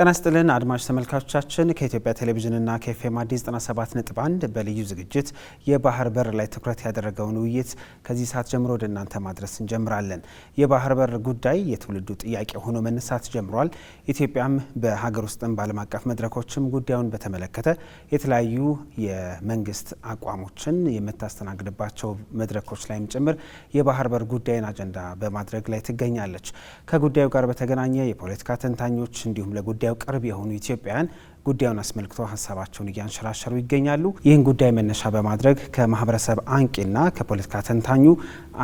ጤና ይስጥልን አድማጭ ተመልካቾቻችን ከኢትዮጵያ ቴሌቪዥንና ከኤፍኤም አዲስ 97.1 በልዩ ዝግጅት የባህር በር ላይ ትኩረት ያደረገውን ውይይት ከዚህ ሰዓት ጀምሮ ወደ እናንተ ማድረስ እንጀምራለን። የባህር በር ጉዳይ የትውልዱ ጥያቄ ሆኖ መነሳት ጀምሯል። ኢትዮጵያም በሀገር ውስጥም በዓለም አቀፍ መድረኮችም ጉዳዩን በተመለከተ የተለያዩ የመንግስት አቋሞችን የምታስተናግድባቸው መድረኮች ላይም ጭምር የባህር በር ጉዳይን አጀንዳ በማድረግ ላይ ትገኛለች። ከጉዳዩ ጋር በተገናኘ የፖለቲካ ተንታኞች እንዲሁም ለጉዳዩ ቅርብ የሆኑ ኢትዮጵያውያን ጉዳዩን አስመልክቶ ሀሳባቸውን እያንሸራሸሩ ይገኛሉ። ይህን ጉዳይ መነሻ በማድረግ ከማህበረሰብ አንቂና ከፖለቲካ ተንታኙ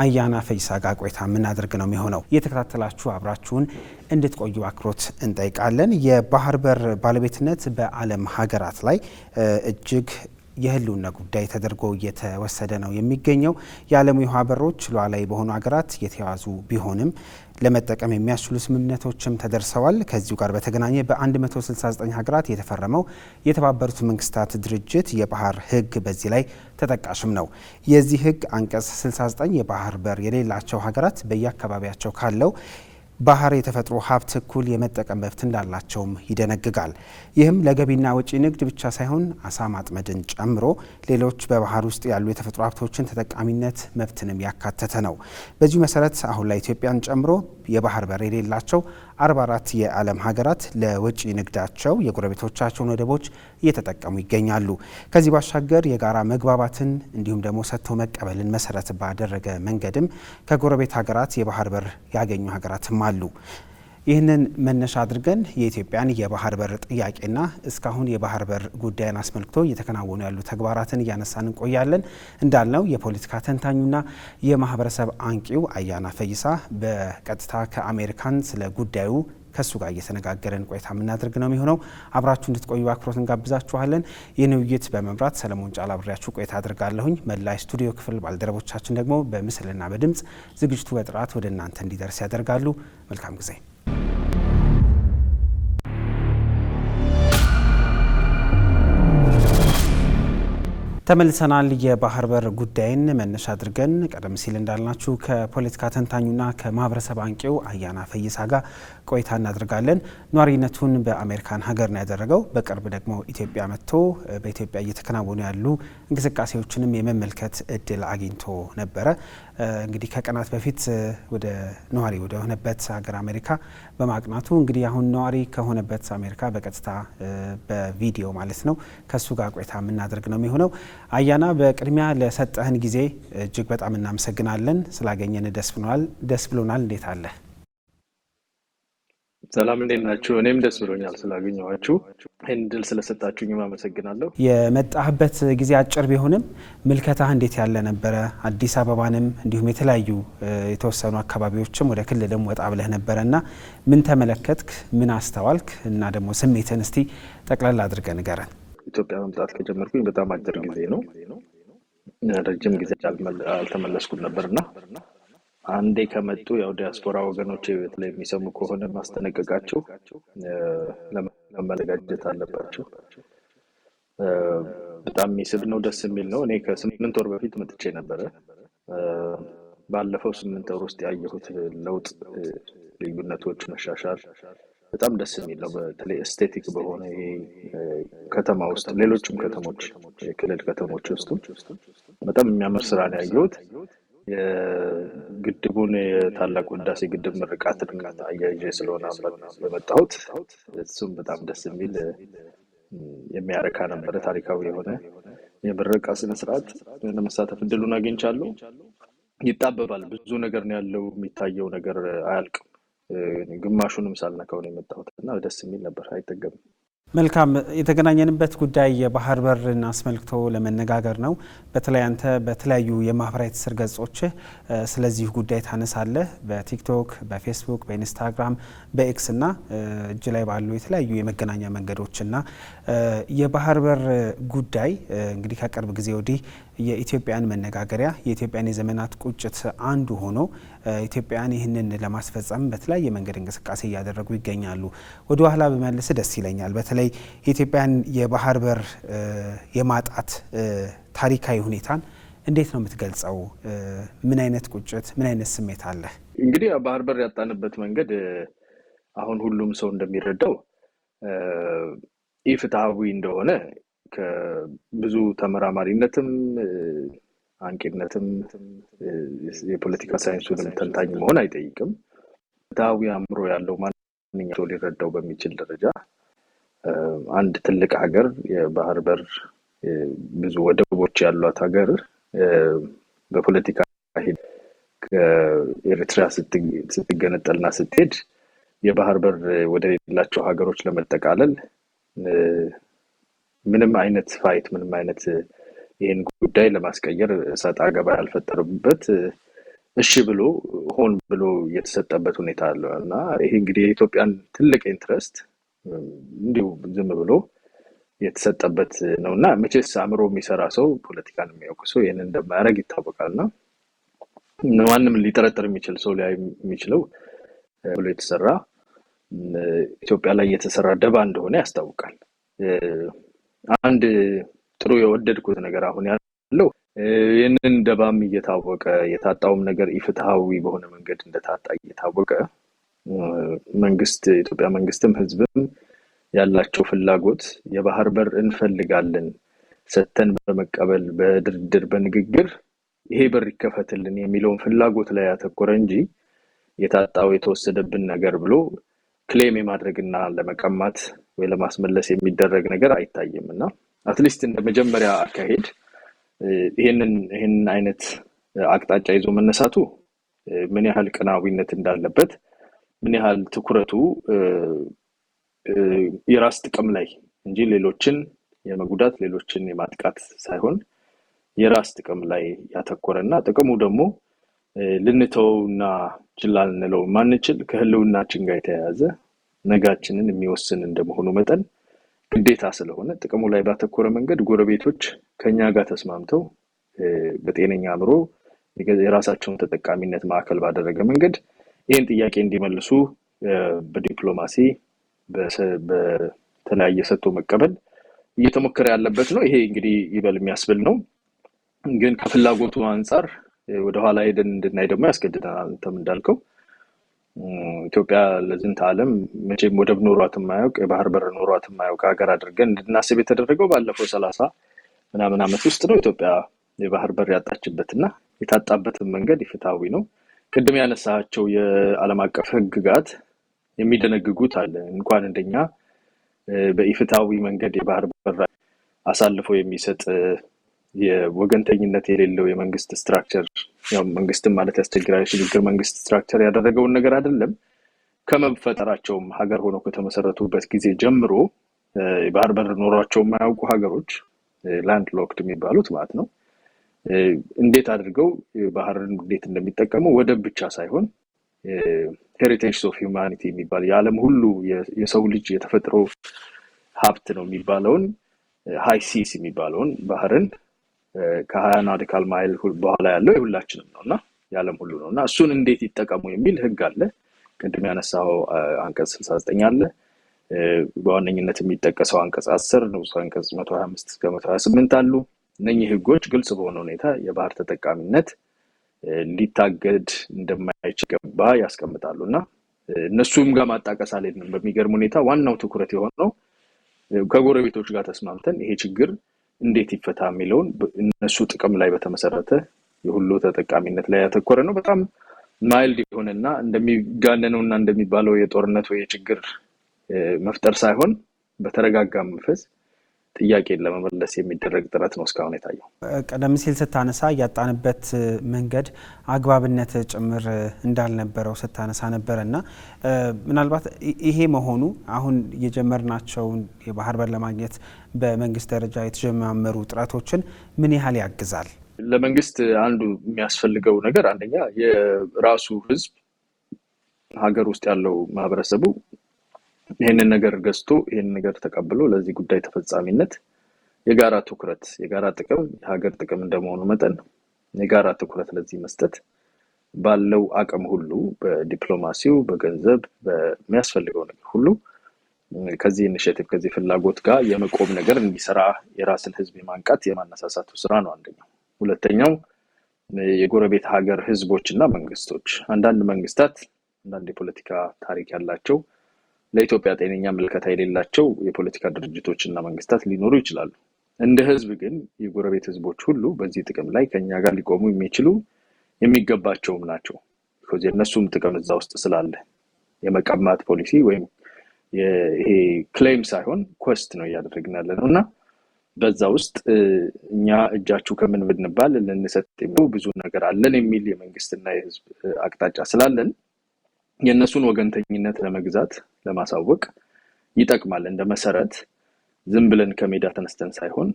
አያና ፈይሳ ጋር ቆይታ የምናደርግ ነው የሚሆነው። እየተከታተላችሁ አብራችሁን እንድትቆዩ አክብሮት እንጠይቃለን። የባህር በር ባለቤትነት በዓለም ሀገራት ላይ እጅግ የህልውና ጉዳይ ተደርጎ እየተወሰደ ነው የሚገኘው። የዓለሙ የውሃ በሮች ሉዓላዊ በሆኑ ሀገራት የተያዙ ቢሆንም ለመጠቀም የሚያስችሉ ስምምነቶችም ተደርሰዋል። ከዚሁ ጋር በተገናኘ በ169 ሀገራት የተፈረመው የተባበሩት መንግስታት ድርጅት የባህር ህግ በዚህ ላይ ተጠቃሽም ነው። የዚህ ህግ አንቀጽ 69 የባህር በር የሌላቸው ሀገራት በየአካባቢያቸው ካለው ባህር የተፈጥሮ ሀብት እኩል የመጠቀም መብት እንዳላቸውም ይደነግጋል። ይህም ለገቢና ወጪ ንግድ ብቻ ሳይሆን አሳ ማጥመድን ጨምሮ ሌሎች በባህር ውስጥ ያሉ የተፈጥሮ ሀብቶችን ተጠቃሚነት መብትንም ያካተተ ነው። በዚሁ መሰረት አሁን ላይ ኢትዮጵያን ጨምሮ የባህር በር የሌላቸው 44 የዓለም ሀገራት ለወጪ ንግዳቸው የጎረቤቶቻቸውን ወደቦች እየተጠቀሙ ይገኛሉ። ከዚህ ባሻገር የጋራ መግባባትን እንዲሁም ደግሞ ሰጥቶ መቀበልን መሰረት ባደረገ መንገድም ከጎረቤት ሀገራት የባህር በር ያገኙ ሀገራትም አሉ። ይህንን መነሻ አድርገን የኢትዮጵያን የባህር በር ጥያቄና እስካሁን የባህር በር ጉዳይን አስመልክቶ እየተከናወኑ ያሉ ተግባራትን እያነሳን እንቆያለን። እንዳልነው የፖለቲካ ተንታኙና የማህበረሰብ አንቂው አያና ፈይሳ በቀጥታ ከአሜሪካን ስለ ጉዳዩ ከሱ ጋር እየተነጋገረን ቆይታ የምናደርግ ነው የሚሆነው። አብራችሁ እንድትቆዩ አክብሮት እንጋብዛችኋለን። ይህን ውይይት በመምራት ሰለሞን ጫላ አብሬያችሁ ቆይታ አድርጋለሁኝ። መላ ስቱዲዮ ክፍል ባልደረቦቻችን ደግሞ በምስልና በድምፅ ዝግጅቱ በጥራት ወደ እናንተ እንዲደርስ ያደርጋሉ። መልካም ጊዜ። ተመልሰናል። የባህር በር ጉዳይን መነሻ አድርገን ቀደም ሲል እንዳልናችሁ ከፖለቲካ ተንታኙና ከማህበረሰብ አንቂው አያና ፈይሳ ጋር ቆይታ እናደርጋለን። ኗሪነቱን በአሜሪካን ሀገር ነው ያደረገው። በቅርብ ደግሞ ኢትዮጵያ መጥቶ በኢትዮጵያ እየተከናወኑ ያሉ እንቅስቃሴዎችንም የመመልከት እድል አግኝቶ ነበረ። እንግዲህ ከቀናት በፊት ወደ ነዋሪ ወደ ሆነበት ሀገር አሜሪካ በማቅናቱ እንግዲህ አሁን ነዋሪ ከሆነበት አሜሪካ በቀጥታ በቪዲዮ ማለት ነው ከሱ ጋር ቆይታ የምናደርግ ነው የሚሆነው። አያና በቅድሚያ ለሰጠህን ጊዜ እጅግ በጣም እናመሰግናለን። ስላገኘን ደስ ብሎናል። እንዴት አለ? ሰላም እንዴት ናችሁ? እኔም ደስ ብሎኛል ስላገኘኋችሁ። ይህን ድል ስለሰጣችሁኝም አመሰግናለሁ። የመጣህበት ጊዜ አጭር ቢሆንም ምልከታህ እንዴት ያለ ነበረ? አዲስ አበባንም እንዲሁም የተለያዩ የተወሰኑ አካባቢዎችም ወደ ክልልም ወጣ ብለህ ነበረ እና ምን ተመለከትክ? ምን አስተዋልክ? እና ደግሞ ስሜትን እስቲ ጠቅላላ አድርገህ ንገረን። ኢትዮጵያ መምጣት ከጀመርኩኝ በጣም አጭር ጊዜ ነው። ረጅም ጊዜ አልተመለስኩም ነበርና አንዴ ከመጡ ያው ዲያስፖራ ወገኖች በተለይ የሚሰሙ ከሆነ ማስጠነቀቃቸው ለመለጋጀት አለባቸው። በጣም የሚስብ ነው፣ ደስ የሚል ነው። እኔ ከ8 ወር በፊት መጥቼ ነበረ። ባለፈው 8 ወር ውስጥ ያየሁት ለውጥ፣ ልዩነቶች፣ መሻሻል በጣም ደስ የሚል ነው። በተለይ ኤስቴቲክ በሆነ ይሄ ከተማ ውስጥ ሌሎችም ከተሞች የክልል ከተሞች ውስጥ በጣም የሚያምር ስራ ነው ያየሁት። የግድቡን የታላቁ ህዳሴ ግድብ ምርቃትን አያይዤ ስለሆነ በመጣሁት እሱም በጣም ደስ የሚል የሚያረካ ነበረ። ታሪካዊ የሆነ የምረቃ ስነ ስርዓት ለመሳተፍ እድሉን አግኝቻለሁ። ይጣበባል፣ ብዙ ነገር ነው ያለው፣ የሚታየው ነገር አያልቅም። ግማሹንም ሳልነካው ነው የመጣሁት እና ደስ የሚል ነበር፣ አይጠገብም። መልካም። የተገናኘንበት ጉዳይ የባህር በርን አስመልክቶ ለመነጋገር ነው። በተለይ አንተ በተለያዩ የማህበራዊ ትስስር ገጾችህ ስለዚህ ጉዳይ ታነሳለህ። በቲክቶክ፣ በፌስቡክ፣ በኢንስታግራም፣ በኤክስ እና እጅ ላይ ባሉ የተለያዩ የመገናኛ መንገዶችና የባህር በር ጉዳይ እንግዲህ ከቅርብ ጊዜ ወዲህ የኢትዮጵያን መነጋገሪያ የኢትዮጵያን የዘመናት ቁጭት አንዱ ሆኖ ኢትዮጵያን ይህንን ለማስፈጸም በተለያየ መንገድ እንቅስቃሴ እያደረጉ ይገኛሉ። ወደ ኋላ በመለስ ደስ ይለኛል። በተለይ የኢትዮጵያን የባህር በር የማጣት ታሪካዊ ሁኔታን እንዴት ነው የምትገልጸው? ምን አይነት ቁጭት፣ ምን አይነት ስሜት አለ? እንግዲህ ባህር በር ያጣንበት መንገድ አሁን ሁሉም ሰው እንደሚረዳው ኢፍትሐዊ እንደሆነ ከብዙ ተመራማሪነትም አንቂነትም የፖለቲካ ሳይንሱንም ተንታኝ መሆን አይጠይቅም። ፍትሐዊ አእምሮ ያለው ማንኛውም ሰው ሊረዳው በሚችል ደረጃ አንድ ትልቅ ሀገር የባህር በር ብዙ ወደቦች ያሏት ሀገር በፖለቲካ ከኤርትራ ስትገነጠልና ስትሄድ የባህር በር ወደ ሌላቸው ሀገሮች ለመጠቃለል ምንም አይነት ፋይት ምንም አይነት ይህን ጉዳይ ለማስቀየር ሰጣ ገባ ያልፈጠረበት እሺ ብሎ ሆን ብሎ የተሰጠበት ሁኔታ አለ እና ይሄ እንግዲህ የኢትዮጵያን ትልቅ ኢንትረስት እንዲሁ ዝም ብሎ የተሰጠበት ነውና መቼስ አእምሮ የሚሰራ ሰው ፖለቲካን የሚያውቅ ሰው ይሄን እንደማያደርግ ይታወቃልና ማንም ሊጠረጥር የሚችል ሰው ላይ የሚችለው ብሎ የተሰራ ኢትዮጵያ ላይ የተሰራ ደባ እንደሆነ ያስታውቃል። አንድ ጥሩ የወደድኩት ነገር አሁን ያለው ይህንን ደባም እየታወቀ የታጣውም ነገር ኢፍትሐዊ በሆነ መንገድ እንደታጣ እየታወቀ መንግስት የኢትዮጵያ መንግስትም ህዝብም ያላቸው ፍላጎት የባህር በር እንፈልጋለን ሰተን በመቀበል በድርድር በንግግር ይሄ በር ይከፈትልን የሚለውን ፍላጎት ላይ ያተኮረ እንጂ የታጣው የተወሰደብን ነገር ብሎ ክሌም የማድረግና ለመቀማት ወይ ለማስመለስ የሚደረግ ነገር አይታይምና አትሊስት እንደ መጀመሪያ አካሄድ ይሄንን አይነት አቅጣጫ ይዞ መነሳቱ ምን ያህል ቅናዊነት እንዳለበት ምን ያህል ትኩረቱ የራስ ጥቅም ላይ እንጂ ሌሎችን የመጉዳት ሌሎችን የማጥቃት ሳይሆን የራስ ጥቅም ላይ ያተኮረና ጥቅሙ ደግሞ ልንተውና ችላ ልንለው ማንችል ከህልውናችን ጋር የተያያዘ ነጋችንን የሚወስን እንደመሆኑ መጠን ግዴታ ስለሆነ ጥቅሙ ላይ ባተኮረ መንገድ ጎረቤቶች ከኛ ጋር ተስማምተው በጤነኛ አእምሮ የራሳቸውን ተጠቃሚነት ማዕከል ባደረገ መንገድ ይህን ጥያቄ እንዲመልሱ በዲፕሎማሲ በተለያየ ሰጥቶ መቀበል እየተሞከረ ያለበት ነው። ይሄ እንግዲህ ይበል የሚያስብል ነው። ግን ከፍላጎቱ አንፃር ወደ ኋላ ሄደን እንድናይ ደግሞ ያስገድደናል። አንተም እንዳልከው ኢትዮጵያ ለዝንተ ዓለም መቼም ወደብ ኖሯት የማያውቅ የባህር በር ኖሯት የማያውቅ ሀገር አድርገን እንድናስብ የተደረገው ባለፈው 30 ምናምን ዓመት ውስጥ ነው። ኢትዮጵያ የባህር በር ያጣችበትና የታጣበትን መንገድ ኢፍትሐዊ ነው። ቅድም ያነሳቸው የዓለም አቀፍ ህግጋት የሚደነግጉት አለ። እንኳን እንደኛ በኢፍትሐዊ መንገድ የባህር በር አሳልፎ የሚሰጥ የወገንተኝነት የሌለው የመንግስት ስትራክቸር ያው መንግስትም ማለት ያስቸግራል ሽግግር መንግስት ስትራክቸር ያደረገውን ነገር አይደለም ከመፈጠራቸውም ሀገር ሆኖ ከተመሰረቱበት ጊዜ ጀምሮ የባህር በር ኖሯቸው የማያውቁ ሀገሮች ላንድ ሎክድ የሚባሉት ማለት ነው እንዴት አድርገው ባህርን እንዴት እንደሚጠቀሙ ወደብ ብቻ ሳይሆን ሄሪቴጅ ኦፍ ሂዩማኒቲ የሚባል የዓለም ሁሉ የሰው ልጅ የተፈጥሮ ሀብት ነው የሚባለውን ሃይ ሲስ የሚባለውን ባህርን ከ20 ናውቲካል ማይል በኋላ ያለው የሁላችንም ነውና የዓለም ሁሉ ነውና እሱን እንዴት ይጠቀሙ የሚል ህግ አለ። ቅድም ያነሳው አንቀጽ 69 አለ። በዋነኝነት የሚጠቀሰው አንቀጽ 10 ነው። አንቀጽ 125 እስከ 128 አሉ። እነኚህ ህጎች ግልጽ በሆነ ሁኔታ የባህር ተጠቃሚነት ሊታገድ እንደማይችል ገባ ያስቀምጣሉና እነሱም ጋር ማጣቀስ አለንም። በሚገርም ሁኔታ ዋናው ትኩረት የሆነው ከጎረቤቶች ጋር ተስማምተን ይሄ ችግር እንዴት ይፈታ የሚለውን እነሱ ጥቅም ላይ በተመሰረተ የሁሉ ተጠቃሚነት ላይ ያተኮረ ነው። በጣም ማይልድ የሆነና እንደሚጋነነውና እንደሚባለው የጦርነት ወይ የችግር መፍጠር ሳይሆን በተረጋጋ መንፈስ ጥያቄን ለመመለስ የሚደረግ ጥረት ነው እስካሁን የታየው። ቀደም ሲል ስታነሳ ያጣንበት መንገድ አግባብነት ጭምር እንዳልነበረው ስታነሳ ነበርና ምናልባት ይሄ መሆኑ አሁን የጀመርናቸውን የባህር በር ለማግኘት በመንግስት ደረጃ የተጀመሩ ጥረቶችን ምን ያህል ያግዛል? ለመንግስት አንዱ የሚያስፈልገው ነገር አንደኛ የራሱ ህዝብ ሀገር ውስጥ ያለው ማህበረሰቡ ይሄንን ነገር ገዝቶ ይሄንን ነገር ተቀብሎ ለዚህ ጉዳይ ተፈጻሚነት የጋራ ትኩረት የጋራ ጥቅም የሀገር ጥቅም እንደመሆኑ መጠን የጋራ ትኩረት ለዚህ መስጠት ባለው አቅም ሁሉ በዲፕሎማሲው በገንዘብ በሚያስፈልገው ነገር ሁሉ ከዚህ ኢኒሼቲቭ ከዚህ ፍላጎት ጋር የመቆም ነገር እንዲሰራ የራስን ህዝብ የማንቃት የማነሳሳቱ ስራ ነው አንደኛው። ሁለተኛው የጎረቤት ሀገር ህዝቦችና መንግስቶች አንዳንድ መንግስታት አንዳንድ የፖለቲካ ታሪክ ያላቸው ለኢትዮጵያ ጤነኛ ምልከታ የሌላቸው የፖለቲካ ድርጅቶችና መንግስታት ሊኖሩ ይችላሉ። እንደ ህዝብ ግን የጎረቤት ህዝቦች ሁሉ በዚህ ጥቅም ላይ ከኛ ጋር ሊቆሙ የሚችሉ የሚገባቸውም ናቸው። because የነሱም ጥቅም እዛ ውስጥ ስላለ የመቀማት ፖሊሲ ወይም ይሄ ክሌም ሳይሆን ኮስት ነው እያደረግን ያለነውና በዛ ውስጥ እኛ እጃችሁ ከምን ብንባል ልንሰጥ ብዙ ነገር አለን የሚል የመንግስትና የህዝብ አቅጣጫ ስላለን የነሱን ወገንተኝነት ለመግዛት ለማሳወቅ ይጠቅማል። እንደ መሰረት ዝም ብለን ከሜዳ ተነስተን ሳይሆን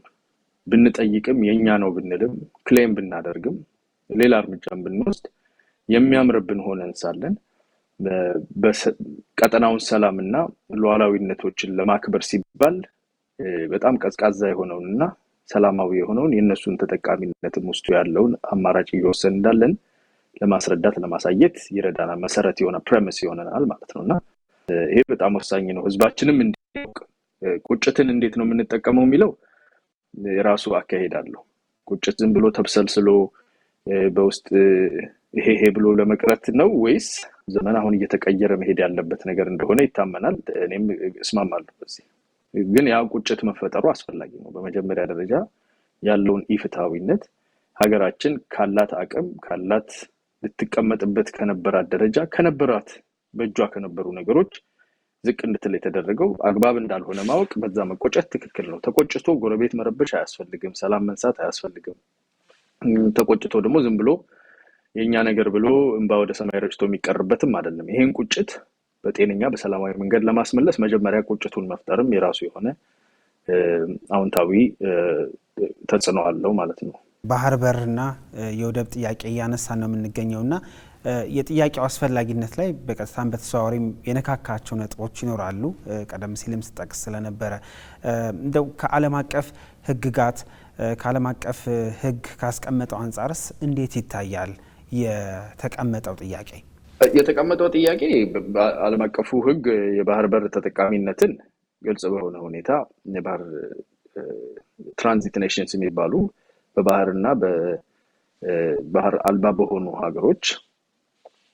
ብንጠይቅም የኛ ነው ብንልም ክሌም ብናደርግም ሌላ እርምጃም ብንወስድ የሚያምርብን ሆነን ሳለን በቀጠናውን ሰላምና ሉዓላዊነቶችን ለማክበር ሲባል በጣም ቀዝቃዛ የሆነውንና ሰላማዊ የሆነውን የነሱን ተጠቃሚነትም ውስጥ ያለውን አማራጭ እየወሰን እንዳለን ለማስረዳት ለማሳየት ይረዳናል። መሰረት የሆነ ፕሬሚስ ይሆነናል ማለት ነውና ይሄ በጣም ወሳኝ ነው። ህዝባችንም እንዲያውቅ ቁጭትን እንዴት ነው የምንጠቀመው የሚለው የራሱ አካሄድ አለው። ቁጭት ዝም ብሎ ተብሰልስሎ በውስጥ ይሄ ብሎ ለመቅረት ነው ወይስ ዘመን አሁን እየተቀየረ መሄድ ያለበት ነገር እንደሆነ ይታመናል። እኔም እስማማለሁ በዚህ። ግን ያ ቁጭት መፈጠሩ አስፈላጊ ነው። በመጀመሪያ ደረጃ ያለውን ኢፍትሃዊነት ሀገራችን ካላት አቅም ካላት ልትቀመጥበት ከነበራት ደረጃ ከነበራት በእጇ ከነበሩ ነገሮች ዝቅ እንድትል የተደረገው አግባብ እንዳልሆነ ማወቅ በዛ መቆጨት ትክክል ነው። ተቆጭቶ ጎረቤት መረበሽ አያስፈልግም፣ ሰላም መንሳት አያስፈልግም። ተቆጭቶ ደግሞ ዝም ብሎ የኛ ነገር ብሎ እንባ ወደ ሰማይ ረጭቶ የሚቀርበትም አይደለም። ይሄን ቁጭት በጤነኛ በሰላማዊ መንገድ ለማስመለስ መጀመሪያ ቁጭቱን መፍጠርም የራሱ የሆነ አዎንታዊ ተጽዕኖ አለው ማለት ነው። ባህር በርና የወደብ ጥያቄ እያነሳን ነው የምንገኘውና የጥያቄው አስፈላጊነት ላይ በቀጥታም በተዘዋዋሪም የነካካቸው ነጥቦች ይኖራሉ። ቀደም ሲልም ስጠቅስ ስለነበረ እንደው ከዓለም አቀፍ ሕግጋት ከዓለም አቀፍ ሕግ ካስቀመጠው አንጻርስ እንዴት ይታያል የተቀመጠው ጥያቄ? የተቀመጠው ጥያቄ ዓለም አቀፉ ሕግ የባህር በር ተጠቃሚነትን ግልጽ በሆነ ሁኔታ የባህር ትራንዚት ኔሽንስ የሚባሉ በባህርና በባህር አልባ በሆኑ ሀገሮች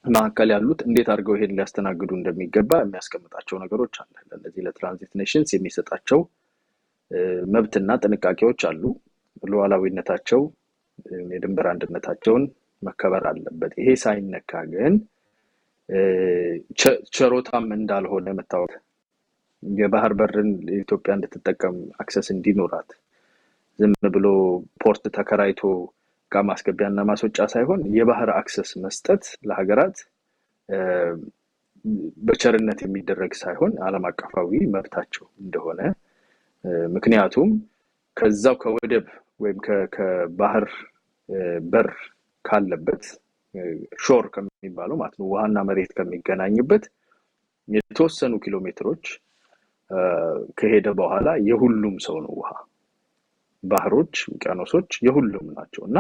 መካከል ያሉት እንዴት አድርገው ይሄን ሊያስተናግዱ እንደሚገባ የሚያስቀምጣቸው ነገሮች አሉ። ለዚህ ለትራንዚት ኔሽንስ የሚሰጣቸው መብትና ጥንቃቄዎች አሉ። ሉዓላዊነታቸው የድንበር አንድነታቸውን መከበር አለበት። ይሄ ሳይነካ ግን ቸሮታም እንዳልሆነ መታወቅ የባህር በርን ኢትዮጵያ እንድትጠቀም አክሰስ እንዲኖራት ዝም ብሎ ፖርት ተከራይቶ ከማስገቢያና ማስወጫ ሳይሆን የባህር አክሰስ መስጠት ለሀገራት በቸርነት የሚደረግ ሳይሆን ዓለም አቀፋዊ መብታቸው እንደሆነ ምክንያቱም ከዛው ከወደብ ወይም ከባህር በር ካለበት ሾር ከሚባለው ማለት ነው ውሃና መሬት ከሚገናኝበት የተወሰኑ ኪሎ ሜትሮች ከሄደ በኋላ የሁሉም ሰው ነው ውሃ። ባህሮች ውቅያኖሶች የሁሉም ናቸውና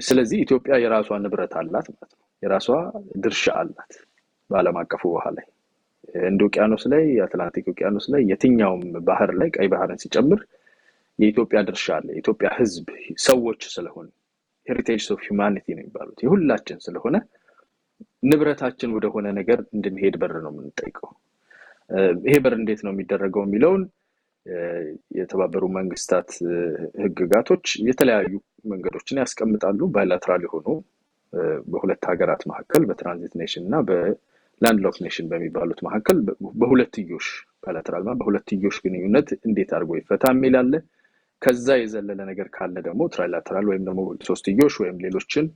ስለዚህ ኢትዮጵያ የራሷ ንብረት አላት ማለት ነው። የራሷ ድርሻ አላት በዓለም አቀፉ ውሃ ላይ እንደ ውቅያኖስ ላይ የአትላንቲክ ውቅያኖስ ላይ የትኛውም ባህር ላይ ቀይ ባህርን ሲጨምር የኢትዮጵያ ድርሻ አለ። የኢትዮጵያ ሕዝብ ሰዎች ስለሆነ ሄሪቴጅ ኦፍ ሂዩማኒቲ ነው የሚባሉት የሁላችን ስለሆነ ንብረታችን ወደ ሆነ ነገር እንድንሄድ በር ነው የምንጠይቀው። ይሄ በር እንዴት ነው የሚደረገው የሚለውን የተባበሩ መንግስታት ህግጋቶች የተለያዩ መንገዶችን ያስቀምጣሉ። ባይላተራል የሆኑ በሁለት ሀገራት መካከል በትራንዚት ኔሽን እና በላንድ ሎክ ኔሽን በሚባሉት መካከል በሁለትዮሽ ባይላተራል ማለት በሁለትዮሽ ግንኙነት እንዴት አድርጎ ይፈታ የሚል አለ። ከዛ የዘለለ ነገር ካለ ደግሞ ትራይላተራል ወይም ደግሞ ሶስትዮሽ ወይም ሌሎችን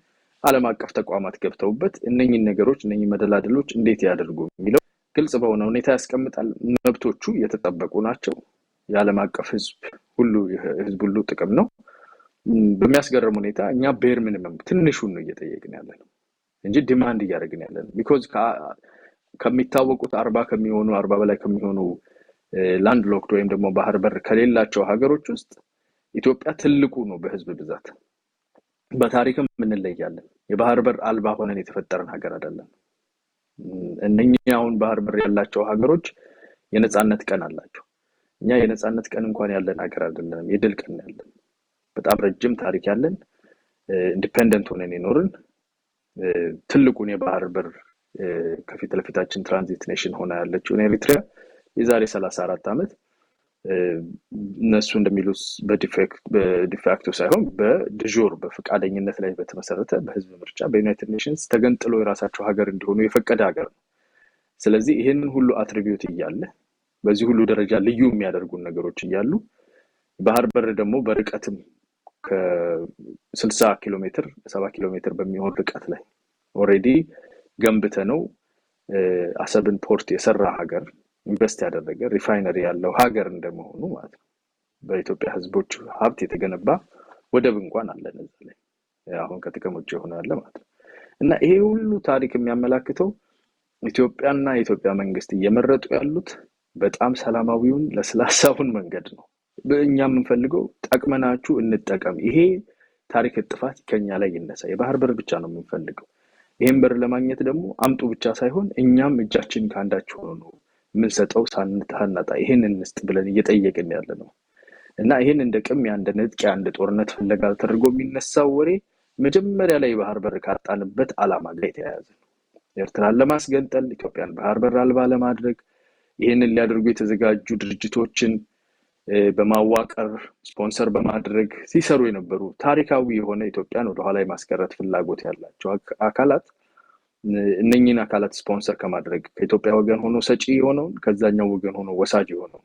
ዓለም አቀፍ ተቋማት ገብተውበት እነኚህን ነገሮች እነኚህ መደላደሎች እንዴት ያደርጉ የሚለው ግልጽ በሆነ ሁኔታ ያስቀምጣል። መብቶቹ የተጠበቁ ናቸው። የዓለም አቀፍ ህዝብ ሁሉ ጥቅም ነው። በሚያስገርም ሁኔታ እኛ ቤር ሚኒመም ትንሹን ነው እየጠየቅን ያለነው እንጂ ዲማንድ እያደረግን ያለነው ቢኮዝ ከሚታወቁት 40 በላይ ከሚሆኑ ላንድ ሎክድ ወይም ደግሞ ባህር በር ከሌላቸው ሀገሮች ውስጥ ኢትዮጵያ ትልቁ ነው በህዝብ ብዛት። በታሪክም እንለያለን። የባህር በር አልባ ሆነን የተፈጠረን ሀገር አይደለም። እነኚህ አሁን ባህር በር ያላቸው ሀገሮች የነጻነት ቀን አላቸው። እኛ የነጻነት ቀን እንኳን ያለን ሀገር አይደለም። የድል ቀን ያለን በጣም ረጅም ታሪክ ያለን ኢንዲፔንደንት ሆነን የኖርን ትልቁን የባህር በር ከፊት ለፊታችን ትራንዚት ኔሽን ሆና ያለችው ኤሪትሪያ የዛሬ 34 ዓመት እነሱ እንደሚሉት በዲፋክቶ ሳይሆን በድጆር በፈቃደኝነት ላይ በተመሰረተ በህዝብ ምርጫ በዩናይትድ ኔሽንስ ተገንጥሎ የራሳቸው ሀገር እንዲሆኑ የፈቀደ ሀገር ነው። ስለዚህ ይሄንን ሁሉ አትሪቢዩት እያለ በዚህ ሁሉ ደረጃ ልዩ የሚያደርጉ ነገሮች እያሉ ባህር በር ደግሞ በርቀትም ከ60 ኪሎ ሜትር 70 ኪሎ ሜትር በሚሆን ርቀት ላይ ኦሬዲ ገንብተነው አሰብን ፖርት የሰራ ሀገር ኢንቨስት ያደረገ ሪፋይነሪ ያለው ሀገር እንደመሆኑ ማለት ነው። በኢትዮጵያ ህዝቦች ሀብት የተገነባ ወደብ እንኳን አለን እዛ ላይ አሁን ከጥቅም ውጭ ሆነ ያለ ማለት ነው። እና ይሄ ሁሉ ታሪክ የሚያመላክተው ኢትዮጵያና የኢትዮጵያ መንግስት እየመረጡ ያሉት በጣም ሰላማዊውን ለስላሳውን መንገድ ነው። በእኛ የምንፈልገው ጠቅመናችሁ እንጠቀም፣ ይሄ ታሪክ ጥፋት ከኛ ላይ ይነሳ፣ የባህር በር ብቻ ነው የምንፈልገው። ይሄን በር ለማግኘት ደግሞ አምጡ ብቻ ሳይሆን እኛም እጃችን ካንዳችሁ ነው የምንሰጠው ሳንታናጣ ይሄን እንስጥ ብለን እየጠየቅን ያለ ነው። እና ይሄን እንደ ቅሚያ እንደ ንጥቂያ እንደ ጦርነት ፍለጋ ተደርጎ የሚነሳው ወሬ መጀመሪያ ላይ ባህር በር ካጣንበት ዓላማ ጋር የተያያዘ ነው። ኤርትራን ለማስገንጠል ኢትዮጵያን ባህር በር አልባ ለማድረግ ይሄንን ሊያደርጉ የተዘጋጁ ድርጅቶችን በማዋቀር ስፖንሰር በማድረግ ሲሰሩ የነበሩ ታሪካዊ የሆነ ኢትዮጵያን ወደ ኋላ ማስቀረት ፍላጎት ያላቸው አካላት እነኚህን አካላት ስፖንሰር ከማድረግ ከኢትዮጵያ ወገን ሆኖ ሰጪ የሆነው ከዛኛው ወገን ሆኖ ወሳጅ የሆነው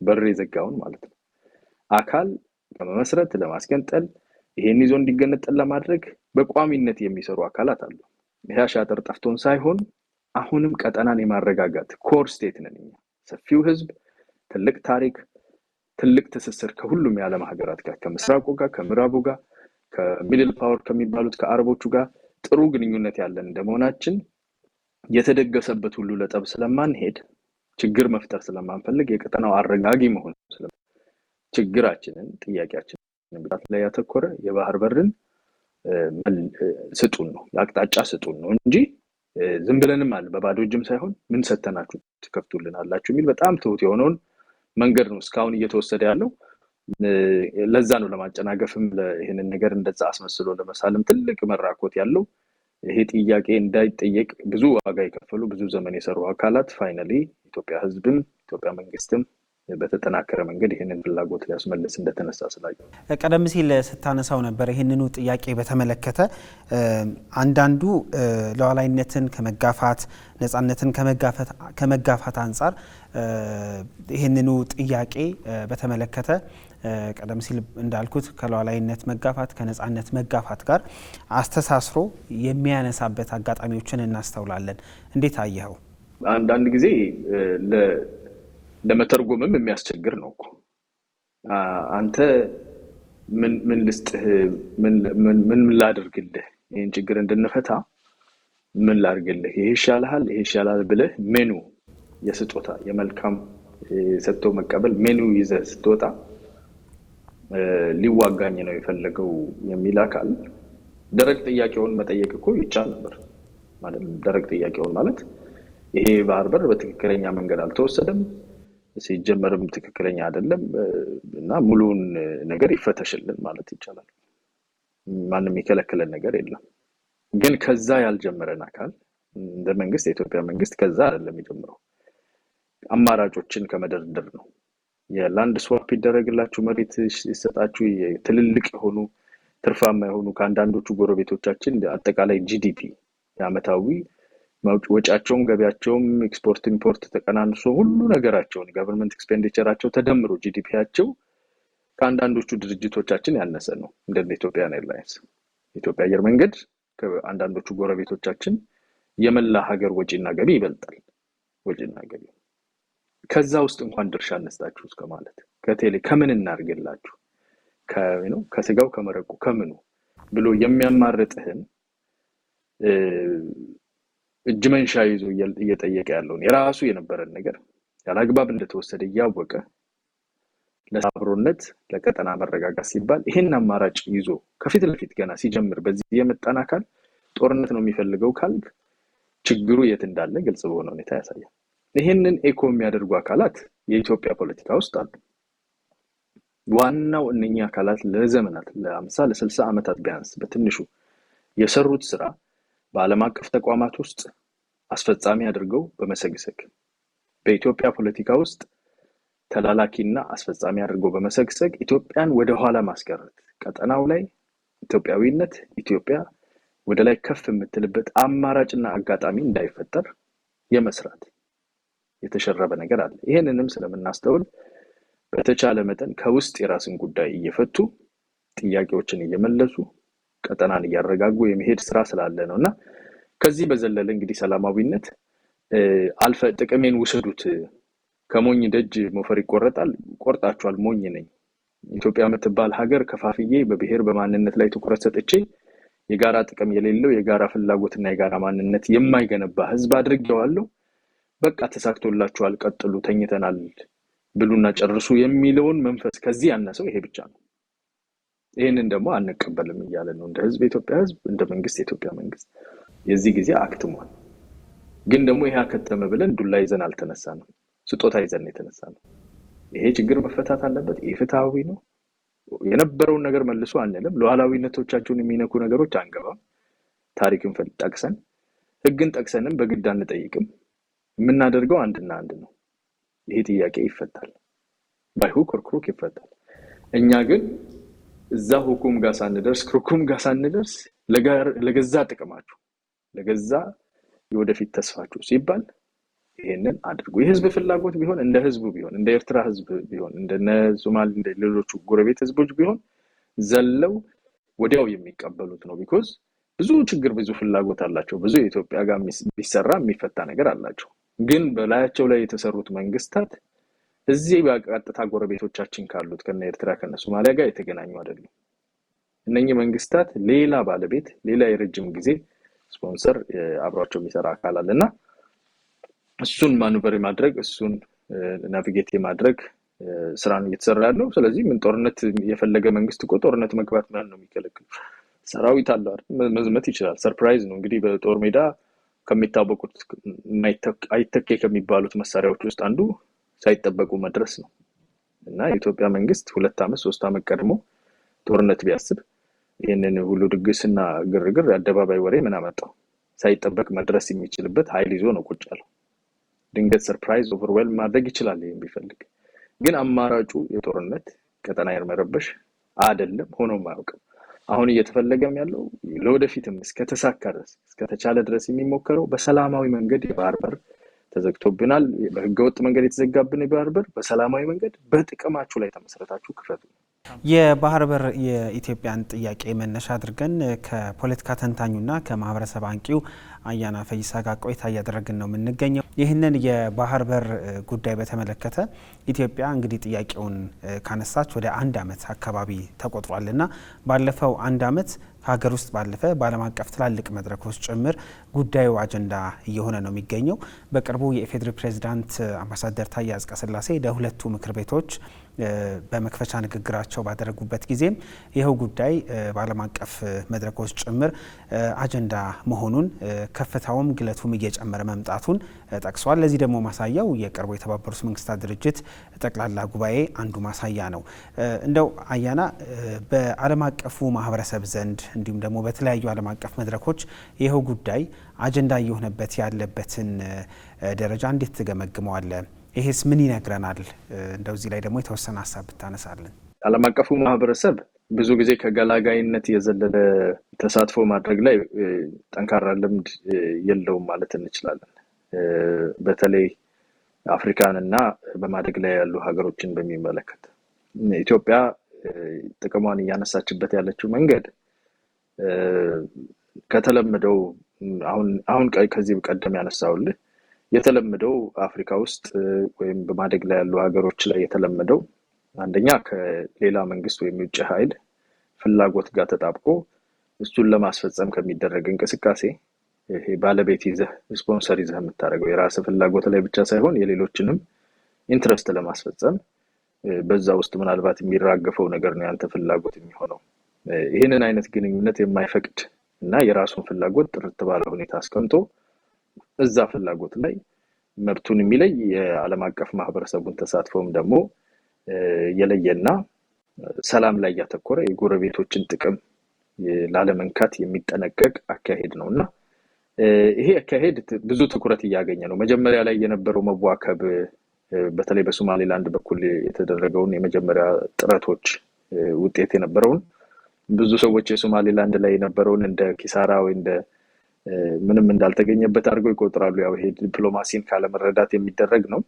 በር የዘጋውን ማለት ነው አካል ለመመስረት ለማስገንጠል ይሄን ይዞ እንዲገነጠል ለማድረግ በቋሚነት የሚሰሩ አካላት አሉ። ይሄ አሻጥር ጠፍቶን ሳይሆን አሁንም ቀጠናን የማረጋጋት ኮር ስቴት ነን እኛ። ሰፊው ህዝብ ትልቅ ታሪክ ትልቅ ትስስር ከሁሉም የዓለም ሀገራት ጋር ከምስራቁ ጋር ከምዕራቡ ጋር ከሚድል ፓወር ከሚባሉት ከአረቦቹ ጋር ጥሩ ግንኙነት ያለን እንደመሆናችን የተደገሰበት ሁሉ ለጠብ ስለማንሄድ ችግር መፍጠር ስለማንፈልግ የቀጠናው አረጋጊ መሆን ችግራችንን ጥያቄያችንን ብቻ ላይ ያተኮረ የባህር በርን ስጡን ነው ያቅጣጫ ስጡን ነው እንጂ ዝም ብለንም አለ በባዶ እጅም ሳይሆን ምን ሰተናችሁ ትከፍቱልናላችሁ የሚል በጣም ትሁት የሆነውን መንገድ ነው እስካሁን እየተወሰደ ያለው። ለዛ ነው ለማጨናገፍም ለይሄንን ነገር እንደዛ አስመስሎ ለመሳለም ትልቅ መራኮት ያለው። ይሄ ጥያቄ እንዳይጠየቅ ብዙ ዋጋ የከፈሉ ብዙ ዘመን የሰሩ አካላት ፋይናሊ ኢትዮጵያ ህዝብም ኢትዮጵያ መንግስትም በተጠናከረ መንገድ ይሄንን ፍላጎት ሊያስመልስ እንደተነሳ ስላየው ቀደም ሲል ስታነሳው ነበር ይሄንኑ ጥያቄ በተመለከተ አንዳንዱ ሉዓላዊነትን ከመጋፋት ነፃነትን ከመጋፋት አንፃር ይሄንኑ ጥያቄ በተመለከተ ቀደም ሲል እንዳልኩት ከሉዓላዊነት መጋፋት ከነፃነት መጋፋት ጋር አስተሳስሮ የሚያነሳበት አጋጣሚዎችን እናስተውላለን። እንዴት አየኸው? አንዳንድ ጊዜ ለመተርጎምም የሚያስቸግር ነው እኮ አንተ ምን ልስጥህ ምን ላድርግልህ ይሄን ችግር እንድንፈታ ምን ላድርግልህ ይሄ ይሻላል ብለህ ሜኑ የስጦታ የመልካም ሰጥቶ መቀበል ሜኑ ይዘህ ስትወጣ ሊዋጋኝ ነው የፈለገው የሚል አካል ደረቅ ጥያቄውን መጠየቅ እኮ ይቻል ነበር ማለት ደረቅ ጥያቄውን ማለት ይሄ ባህር በር በትክክለኛ መንገድ አልተወሰደም ሲጀመርም ትክክለኛ አይደለም እና ሙሉን ነገር ይፈተሽልን ማለት ይቻላል። ማንንም የከለከለን ነገር የለም። ግን ከዛ ያልጀመረን አካል እንደ መንግስት የኢትዮጵያ መንግስት ከዛ አይደለም የሚጀምረው አማራጮችን ከመደርደር ነው። የላንድ ስዋፕ ይደረግላችሁ መሬት ይሰጣችሁ ትልልቅ የሆኑ ትርፋማ የሆኑ ከአንዳንዶቹ ጎረቤቶቻችን አጠቃላይ ጂዲፒ ያመታዊ ወጫቸውን ገቢያቸውን ኤክስፖርት ኢምፖርት ተቀናንሶ ሁሉ ነገራቸውን ገቨርንመንት ኤክስፔንዲቸራቸው ተደምሮ ጂዲፒያቸው ከአንዳንዶቹ ድርጅቶቻችን ያነሰ ነው። እንደ ኢትዮጵያ ኤርላይንስ ኢትዮጵያ አየር መንገድ ከአንዳንዶቹ ጎረቤቶቻችን የመላ ሀገር ወጪና ገቢ ይበልጣል። ወጪና ገቢ ከዛ ውስጥ እንኳን ድርሻ አነስታችሁ እስከ ማለት ከቴሌ ከምን እናርግላችሁ ከስጋው ከመረቁ ከምኑ ብሎ የሚያማርጥህን እጅ መንሻ ይዞ እየጠየቀ ያለው የራሱ የነበረን ነገር ያላግባብ እንደተወሰደ ያወቀ ለአብሮነት ለቀጠና መረጋጋት ሲባል ይሄን አማራጭ ይዞ ከፊት ለፊት ገና ሲጀምር በዚህ የመጣን አካል ጦርነት ነው የሚፈልገው ካልክ ችግሩ የት እንዳለ ግልጽ በሆነ ሁኔታ ያሳያል። ይሄንን ኤኮ የሚያደርጉ አካላት የኢትዮጵያ ፖለቲካ ውስጥ አሉ። ዋናው እነኛ አካላት ለዘመናት ለ50 ለ60 ዓመታት ቢያንስ በትንሹ የሰሩት ስራ በዓለም አቀፍ ተቋማት ውስጥ አስፈጻሚ አድርገው በመሰግሰግ በኢትዮጵያ ፖለቲካ ውስጥ ተላላኪና አስፈጻሚ አድርገው በመሰግሰግ ኢትዮጵያን ወደ ኋላ ማስቀረት ቀጠናው ላይ ኢትዮጵያዊነት ኢትዮጵያ ወደ ላይ ከፍ የምትልበት አማራጭና አጋጣሚ እንዳይፈጠር የመስራት የተሸረበ ነገር አለ። ይሄንንም ስለምናስተውል በተቻለ መጠን ከውስጥ የራስን ጉዳይ እየፈቱ ጥያቄዎችን እየመለሱ ቀጠናን እያረጋጉ የመሄድ ስራ ስላለ ነውና ከዚህ በዘለለ እንግዲህ ሰላማዊነት አልፈ ጥቅሜን ውሰዱት ከሞኝ ደጅ ሞፈር ይቆረጣል ቆርጣችኋል ሞኝ ነኝ ኢትዮጵያ የምትባል ሀገር ከፋፍዬ በብሔር በማንነት ላይ ትኩረት ሰጥቼ የጋራ ጥቅም የሌለው የጋራ ፍላጎትና የጋራ ማንነት የማይገነባ ህዝብ አድርጌዋለሁ በቃ ተሳክቶላችኋል ቀጥሉ ተኝተናል ብሉና ጨርሱ የሚለውን መንፈስ ከዚህ ያነሰው ይሄ ብቻ ነው። ይሄንን ደግሞ አንቀበልም እያለ ነው እንደ ህዝብ የኢትዮጵያ ህዝብ እንደ መንግስት የኢትዮጵያ መንግስት የዚህ ጊዜ አክትሟል። ግን ደግሞ ይሄ አከተመ ብለን ዱላ ይዘን አልተነሳንም ስጦታ ይዘን የተነሳነው ይሄ ችግር መፈታት አለበት ኢፍትሃዊ ነው የነበረውን ነገር መልሶ አንልም ሉዓላዊነቶቻቸውን የሚነኩ ነገሮች አንገባም ታሪክን ጠቅሰን ህግን ጠቅሰንም በግድ አንጠይቅም የምናደርገው አንድና አንድ ነው ይሄ ጥያቄ ይፈታል ባይሁክ ክሩክ ይፈታል እኛ ግን እዛ ሁኩም ጋር ሳንደርስ ክሩኩም ጋር ሳንደርስ ለገዛ ጥቅማችሁ ለገዛ የወደፊት ተስፋችሁ ሲባል ይሄንን አድርጉ የህዝብ ፍላጎት ቢሆን እንደ ህዝቡ ቢሆን እንደ ኤርትራ ህዝብ ቢሆን እንደ ሶማሊ እንደ ሌሎች ጎረቤት ህዝቦች ቢሆን ዘለው ወዲያው የሚቀበሉት ነው because ብዙ ችግር ብዙ ፍላጎት አላቸው ብዙ ኢትዮጵያ ጋር ቢሰራ የሚፈታ ነገር አላቸው ግን በላያቸው ላይ የተሰሩት መንግስታት እዚህ በቀጥታ ጎረቤቶቻችን ካሉት ከነ ኤርትራ ከነ ሶማሊያ ጋር የተገናኙ አይደሉም እነኚህ መንግስታት ሌላ ባለቤት ሌላ የረጅም ጊዜ ስፖንሰር አብራቸው የሚሰራ አካል አለና እሱን ማኑቨር ማድረግ እሱን ናቪጌት ማድረግ ስራን እየተሰራ ያለው ስለዚህ ምን ጦርነት የፈለገ መንግስት እኮ ጦርነት መግባት ማለት ነው የሚከለክል ሰራዊት አለ አይደል መዝመት ይችላል ሰርፕራይዝ ነው እንግዲህ በጦር ሜዳ ከሚታወቁት አይተኬ ከሚባሉት መሳሪያዎች ውስጥ አንዱ ሳይጠበቁ መድረስ ነው እና የኢትዮጵያ መንግስት 2 አመት 3 አመት ቀድሞ ጦርነት ቢያስብ ይሄንን ሁሉ ድግስና ግርግር አደባባይ ወሬ ምን አመጣው ሳይጠበቅ መድረስ የሚችልበት ኃይል ይዞ ነው ቁጭ ያለው ድንገት ሰርፕራይዝ ኦቨርዌልም ማድረግ ይችላል ይሄን ቢፈልግ ግን አማራጩ የጦርነት ቀጠና ይርመረበሽ አይደለም ሆኖ ማያውቅም አሁን እየተፈለገም ያለው ለወደፊትም እስከተሳካ ድረስ እስከተቻለ ድረስ የሚሞከረው በሰላማዊ መንገድ የባህር በር ተዘግቶብናል በህገወጥ መንገድ የተዘጋብን የባህር በር በሰላማዊ መንገድ በጥቅማችሁ ላይ ተመስረታችሁ ክፈቱ የባህር በር የኢትዮጵያን ጥያቄ መነሻ አድርገን ከፖለቲካ ተንታኙና ከማህበረሰብ አንቂው አያና ፈይሳ ጋር ቆይታ እያደረግን ነው የምንገኘው ይህንን የባህር በር ጉዳይ በተመለከተ ኢትዮጵያ እንግዲህ ጥያቄውን ካነሳች ወደ 1 አመት አካባቢ ተቆጥሯልና ባለፈው 1 አመት ሀገር ውስጥ ባለፈ በዓለም አቀፍ ትላልቅ መድረኮች ጭምር ጉዳዩ አጀንዳ እየሆነ ነው የሚገኘው በቅርቡ የኢፌዴሪ ፕሬዝዳንት አምባሳደር ታዬ አጽቀሥላሴ ለሁለቱ ምክር ቤቶች በመክፈቻ ንግግራቸው ባደረጉበት ጊዜ ይሄው ጉዳይ በዓለም አቀፍ መድረኮች ጭምር አጀንዳ መሆኑን ከፍታውም ግለቱም እየጨመረ መምጣቱን ጠቅሷል ለዚህ ደግሞ ማሳያው የቅርቡ የተባበሩት መንግስታት ድርጅት ጠቅላላ ጉባኤ አንዱ ማሳያ ነው እንደው አያና በዓለም አቀፉ ማህበረሰብ ዘንድ እንዲሁም ደግሞ በተለያዩ ዓለም አቀፍ መድረኮች ይሄው ጉዳይ አጀንዳ እየሆነበት ያለበትን ደረጃ እንዴት ተገመግመዋል ይሄስ ምን ይነግረናል እንደው እዚህ ላይ ደግሞ የተወሰነ ሐሳብ ብታነሳልን ዓለም አቀፉ ማህበረሰብ ብዙ ጊዜ ከገላጋይነት የዘለለ ተሳትፎ ማድረግ ላይ ጠንካራ ልምድ የለውም ማለት እንችላለን በተለይ አፍሪካንና በማደግ ላይ ያሉ ሀገሮችን በሚመለከት ኢትዮጵያ ጥቅሟን እያነሳችበት ያለችው መንገድ ከተለመደው አሁን ከዚህ ቀደም ያነሳውልህ የተለመደው አፍሪካ ውስጥ ወይም በማደግ ላይ ያሉ ሀገሮች ላይ የተለመደው አንደኛ ከሌላ መንግስት ወይም የውጭ ኃይል ፍላጎት ጋር ተጣብቆ እሱን ለማስፈጸም ከሚደረግ እንቅስቃሴ ይሄ ባለቤት ይዘህ ስፖንሰር ይዘህ የምታደርገው የራስ ፍላጎት ላይ ብቻ ሳይሆን የሌሎችንም ኢንትረስት ለማስፈጸም በዛ ውስጥ ምናልባት የሚራገፈው ነገር ነው ያንተ ፍላጎት የሚሆነው ይሄንን አይነት ግንኙነት የማይፈቅድ እና የራሱን ፍላጎት ጥርት ባለ ሁኔታ አስቀምጦ እዛ ፍላጎት ላይ መብቱን የሚለይ የዓለም አቀፍ ማህበረሰቡን ተሳትፎም ደግሞ የለየና ሰላም ላይ ያተኮረ የጎረቤቶችን ጥቅም ላለመንካት የሚጠነቀቅ አካሄድ ነውና ይሄ አካሄድ ብዙ ትኩረት እያገኘ ነው። መጀመሪያ ላይ የነበረው መዋከብ በተለይ በሶማሌላንድ በኩል የተደረገውን የመጀመሪያ ጥረቶች ውጤት የነበረውን ብዙ ሰዎች የሶማሌላንድ ላይ የነበረውን እንደ ኪሳራ ወይ እንደ ምንም እንዳልተገኘበት አድርገው ይቆጥራሉ። ያው ይሄ ዲፕሎማሲን ካለመረዳት የሚደረግ ነው።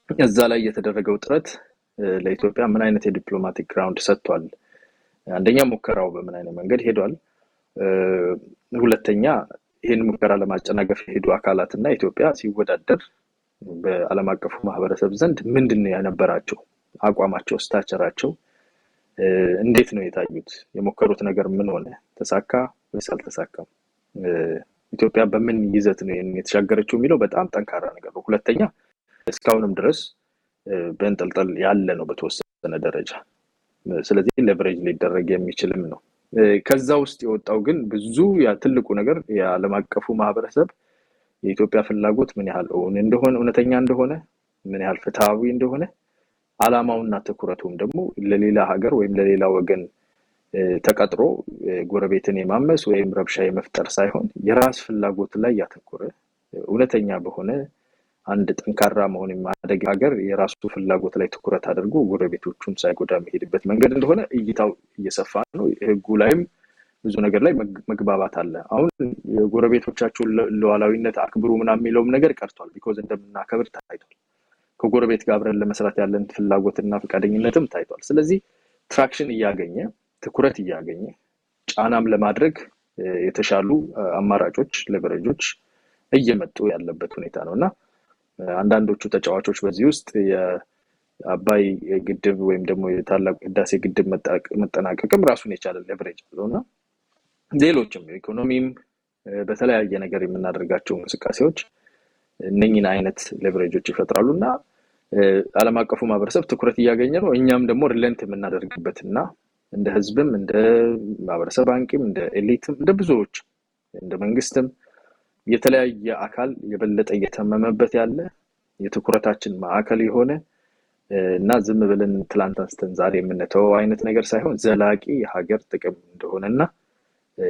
እዛ ላይ የተደረገው ጥረት ለኢትዮጵያ ምን አይነት የዲፕሎማቲክ ግራውንድ ሰጥቷል? አንደኛ ሙከራው በምን አይነት መንገድ ሄዷል? ሁለተኛ ይህን ሙከራ ለማጨናገፍ የሄዱ አካላትና ኢትዮጵያ ሲወዳደር በዓለም አቀፉ ማህበረሰብ ዘንድ ምንድነው የነበራቸው አቋማቸው፣ ስታቸራቸው እንዴት ነው የታዩት? የሞከሩት ነገር ምን ሆነ? ተሳካ ወይስ አልተሳካም? ኢትዮጵያ በምን ይዘት ነው የተሻገረችው የሚለው በጣም ጠንካራ ነገር ነው። ሁለተኛ እስካሁንም ድረስ በእንጠልጠል ያለ ነው በተወሰነ ደረጃ። ስለዚህ ሌቨሬጅ ሊደረግ የሚችልም ነው። ከዛ ውስጥ የወጣው ግን ብዙ ትልቁ ነገር የዓለም አቀፉ ማህበረሰብ የኢትዮጵያ ፍላጎት ምን ያህል እንደሆነ እውነተኛ እንደሆነ ምን ያህል ፍትሃዊ እንደሆነ ዓላማውና ትኩረቱም ደግሞ ለሌላ ሀገር ወይም ለሌላ ወገን ተቀጥሮ ጎረቤትን የማመስ ወይም ረብሻ የመፍጠር ሳይሆን የራስ ፍላጎት ላይ ያተኮረ እውነተኛ በሆነ አንድ ጠንካራ መሆን የማደግ ሀገር የራሱ ፍላጎት ላይ ትኩረት አድርጎ ጎረቤቶቹን ሳይጎዳ የሚሄድበት መንገድ እንደሆነ እይታው እየሰፋ ነው። ህጉ ላይም ብዙ ነገር ላይ መግባባት አለ። አሁን የጎረቤቶቻቸውን ሉዓላዊነት አክብሩ ምናምን የሚለውም ነገር ቀርቷል። ቢኮዝ እንደምናከብር ታይቷል። ከጎረቤት ጋር አብረን ለመስራት ያለን ፍላጎትና ፈቃደኝነትም ታይቷል። ስለዚህ ትራክሽን እያገኘ ትኩረት እያገኘ ጫናም ለማድረግ የተሻሉ አማራጮች ሌቨሬጆች እየመጡ ያለበት ሁኔታ ነውና አንዳንዶቹ ተጫዋቾች በዚህ ውስጥ የአባይ ግድብ ወይም ደግሞ የታላቁ ህዳሴ ግድብ መጠናቀቅም ራሱን የቻለ ሌቨሬጅ አለውና ሌሎችም ኢኮኖሚም በተለያየ ነገር የምናደርጋቸው እንቅስቃሴዎች እነኚህን አይነት ሌቨሬጆች ይፈጥራሉና ዓለም አቀፉ ማህበረሰብ ትኩረት እያገኘ ነው። እኛም ደግሞ ሪሌንት የምናደርግበትና እንደ ህዝብም እንደ ማህበረሰብ አንቂም እንደ ኤሊትም እንደ ብዙዎች እንደ መንግስትም የተለያየ አካል የበለጠ እየተመመበት ያለ የትኩረታችን ማዕከል የሆነ እና ዝም ብለን ትላንት አንስተን ዛሬ የምንተው አይነት ነገር ሳይሆን ዘላቂ የሀገር ጥቅም እንደሆነና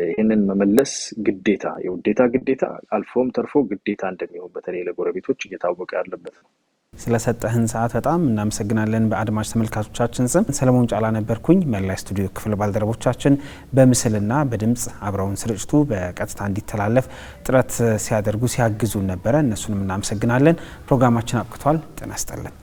ይህንን መመለስ ግዴታ የውዴታ ግዴታ አልፎም ተርፎ ግዴታ እንደሚሆን በተለይ ለጎረቤቶች እየታወቀ ያለበት ነው። ስለሰጠህን ሰዓት በጣም እናመሰግናለን። በአድማጭ ተመልካቾቻችን ስም ሰለሞን ጫላ ነበርኩኝ። መላ ስቱዲዮ ክፍል ባልደረቦቻችን በምስልና በድምጽ አብረውን ስርጭቱ በቀጥታ እንዲተላለፍ ጥረት ሲያደርጉ ሲያግዙ ነበረ። እነሱንም እናመሰግናለን። ፕሮግራማችን አብቅቷል። ጤና ይስጥልን።